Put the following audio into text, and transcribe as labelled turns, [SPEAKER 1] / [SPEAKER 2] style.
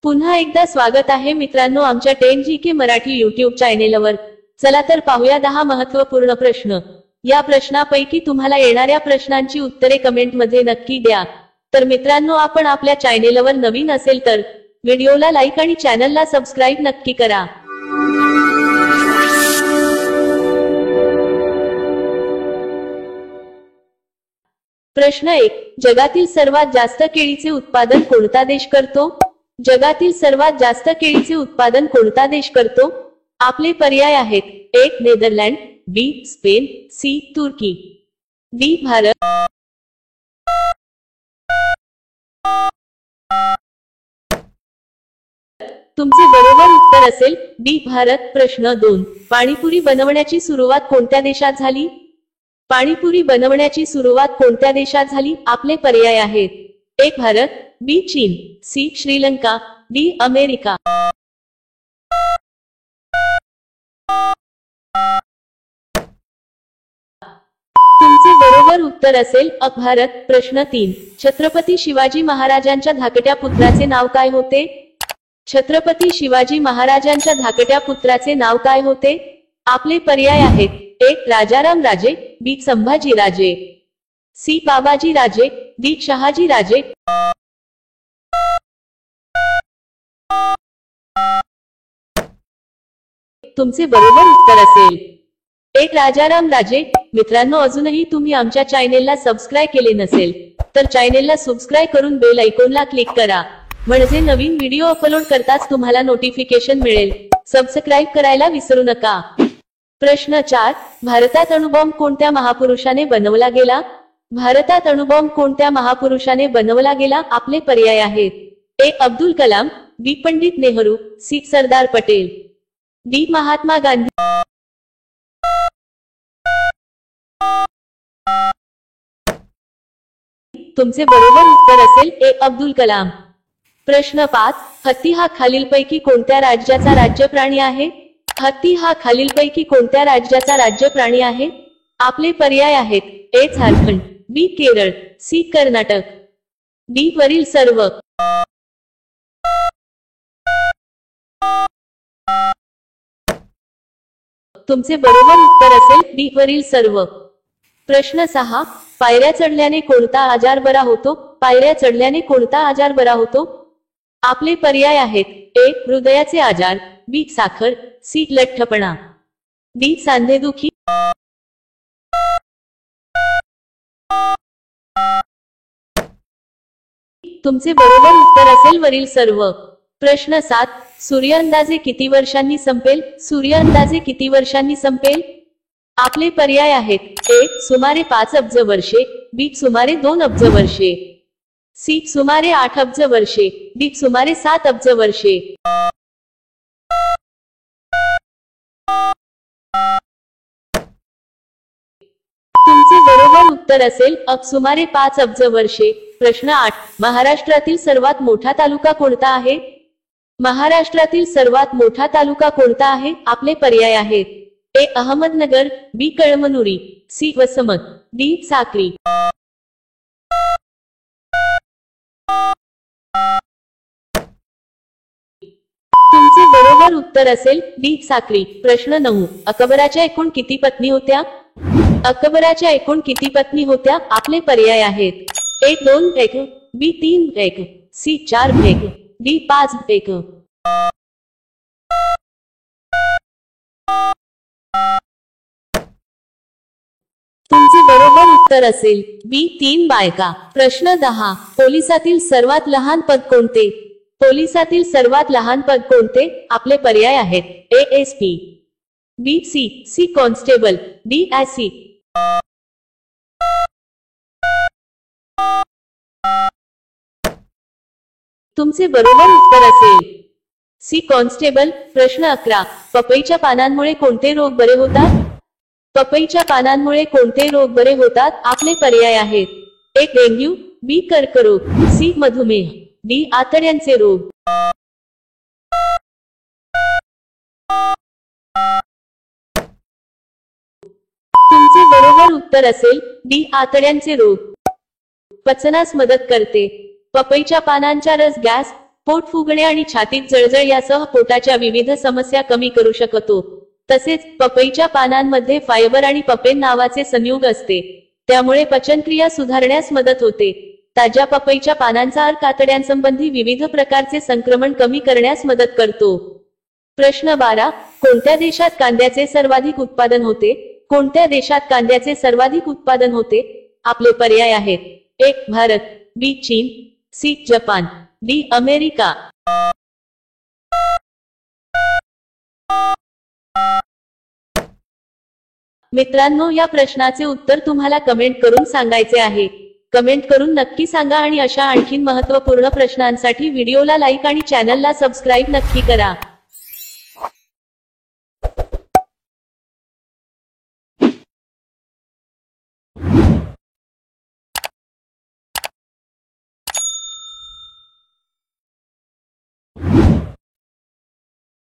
[SPEAKER 1] पुन्हा एकदा स्वागत आहे मित्रांनो आमच्या 10GK मराठी YouTube चॅनेलवर। चला तर पाहूया 10 महत्त्वपूर्ण प्रश्न। या प्रश्नापैकी तुम्हाला येणाऱ्या प्रश्नांची उत्तरे कमेंट मध्ये नक्की द्या। तर मित्रांनो आपण आपल्या चॅनेलवर नवीन असेल तर व्हिडिओला लाईक आणि चॅनलला सबस्क्राइब नक्की करा। प्रश्न 1, जगातील सर्वात जास्त केळीचे उत्पादन कोणता देश करतो? जगातील सर्वात जास्त केळीचे उत्पादन कोणता देश करतो? आपले पर्याय आहेत: A. Netherlands, B. Spain, C. तुर्की, डी. भारत। तुमचे बरोबर उत्तर असेल बी. भारत। प्रश्न 2, पाणीपुरी बनवण्याची सुरुवात कोणत्या देशात झाली? पाणीपुरी बनवण्याची सुरुवात कोणत्या देशात झाली? आपले पर्याय आहेत: ए. भारत, बी. चीन, सी. श्रीलंका, डी. अमेरिका। तुमचे बरोबर उत्तर असेल अ. भारत। प्रश्न 3, छत्रपती शिवाजी महाराजांच्या धाकट्या पुत्राचे नाव काय होते? छत्रपती शिवाजी महाराजांच्या धाकट्या पुत्राचे नाव काय होते? आपले पर्याय आहेत: ए. राजाराम राजे, बी. संभाजी राजे, सी. बाबाजी राजे, डी. शहाजी राजे। तुमचे बरोबर उत्तर असेल ए. राजाराम राजे। मित्रांनो अजूनही तुम्ही आमच्या चॅनेलला सबस्क्राइब केले नसेल तर चॅनेलला सबस्क्राइब करून बेल आयकॉनला क्लिक करा, म्हणजे नवीन व्हिडिओ अपलोड करताच तुम्हाला नोटिफिकेशन मिळेल। सबस्क्राइब करायला विसरू नका। प्रश्न 4, भारतात अणुबॉम्ब कोणत्या महापुरुषाने बनवला गेला? भारतात अणुबॉम्ब कोणत्या महापुरुषाने बनवला गेला? आपले पर्याय आहेत: ए. अब्दुल कलाम, बी. पंडित नेहरू, सी. सरदार पटेल, डी. महात्मा गांधी। तुमचे बरोबर उत्तर असेल ए. अब्दुल कलाम। प्रश्न 5, हत्ती हा खालीलपैकी कोणत्या राज्याचा राज्य प्राणी आहे? हत्ती हा खालीलपैकी कोणत्या राज्याचा राज्य प्राणी आहे? आपले पर्याय आहेत: ए. झारखंड, बी. केरळ, सी. कर्नाटक, डी. वरील सर्व। तुमचे बरोबर उत्तर असेल बी. वरील सर्व। प्रश्न 6, पायऱ्या चढल्याने कोणता आजार बरा होतो? पायऱ्या चढल्याने कोणता आजार बरा होतो? आपले पर्याय आहेत: ए. हृदयाचे आजार, बी. साखर, सी. लठ्ठपणा, डी. सांधेदुखी। तुमचे बरोबर उत्तर असेल वरील सर्व। प्रश्न 7, सूर्य अंदाजे किती वर्षांनी संपेल? सूर्य अंदाजे किती वर्षांनी संपेल? आपले पर्याय आहेत: ए. सुमारे 5 अब्ज वर्षे, बी. सुमारे 2 अब्ज वर्षे, सी. सुमारे 8 अब्ज वर्षे, डी. सुमारे 7 अब्ज वर्षे। तुमचे बरोबर उत्तर असेल अ. सुमारे 5 अब्ज वर्षे। प्रश्न 8, महाराष्ट्रातील सर्वात मोठा तालुका कोणता आहे? महाराष्ट्रातील सर्वात मोठा तालुका कोणता आहे? आपले पर्याय आहेत: ए. अहमदनगर, बी. कळमनुरी, सी. वसमत, डी. साक्री। तुमचे बरोबर उत्तर असेल डी. साक्री। प्रश्न 9, अकबराच्या एकूण किती पत्नी होत्या? अकबराच्या एकूण किती पत्नी होत्या? आपले पर्याय आहेत: ए. 2 पैक, बी. 3 पैक, सी. 4 पैक, डी. 5 पैक। तुमचे बरोबर उत्तर असेल बी. 3 बायका। प्रश्न 10, पोलिसातील सर्वात लहान पद कोणते? पोलिसातील सर्वात लहान पद कोणते? आपले पर्याय आहेत: ए. एसपी, बी. सी. Constable, D. आयसी। तुमचे बरोबर उत्तर असेल सी. कॉन्स्टेबल। प्रश्न 11, पपईच्या पानांमुळे कोणते रोग बरे होतात? पपईच्या पानांमुळे कोणते रोग बरे होतात? आपले पर्याय आहेत: ए. डेंग्यू, बी. कर्करोग, सी. मधुमेह, डी. आतड्यांचे रोग। तुमचे बरोबर उत्तर असेल डी. आतड्यांचे रोग। पचनास मदत करते। पपईच्या पानांचा रस गॅस, पोट फुगणे आणि छातीत जळजळ यासह पोटाच्या विविध समस्या कमी करू शकतो। तसेच पपईच्या पानांमध्ये फायबर आणि पपेन नावाचे संयुग असते, त्यामुळे पचनक्रिया सुधारण्यास मदत होते। ताज्या पपईच्या पानांचा अर्क आतड्यांसंबंधी विविध प्रकारचे संक्रमण कमी करण्यास मदत करतो। प्रश्न 12, कोणत्या देशात कांद्याचे सर्वाधिक उत्पादन होते? कोणत्या देशात कांद्याचे सर्वाधिक उत्पादन होते? आपले पर्याय आहेत: 1. भारत, बी. चीन, सी. Japan, D. अमेरिका। मित्रांनो, या प्रश्नाचे उत्तर तुम्हाला कमेंट करून सांगायचे आहे। कमेंट करून नक्की सांगा आणि अशा आणखीन महत्त्वपूर्ण प्रश्नांसाठी व्हिडिओला लाईक आणि चॅनलला सबस्क्राईब नक्की करा।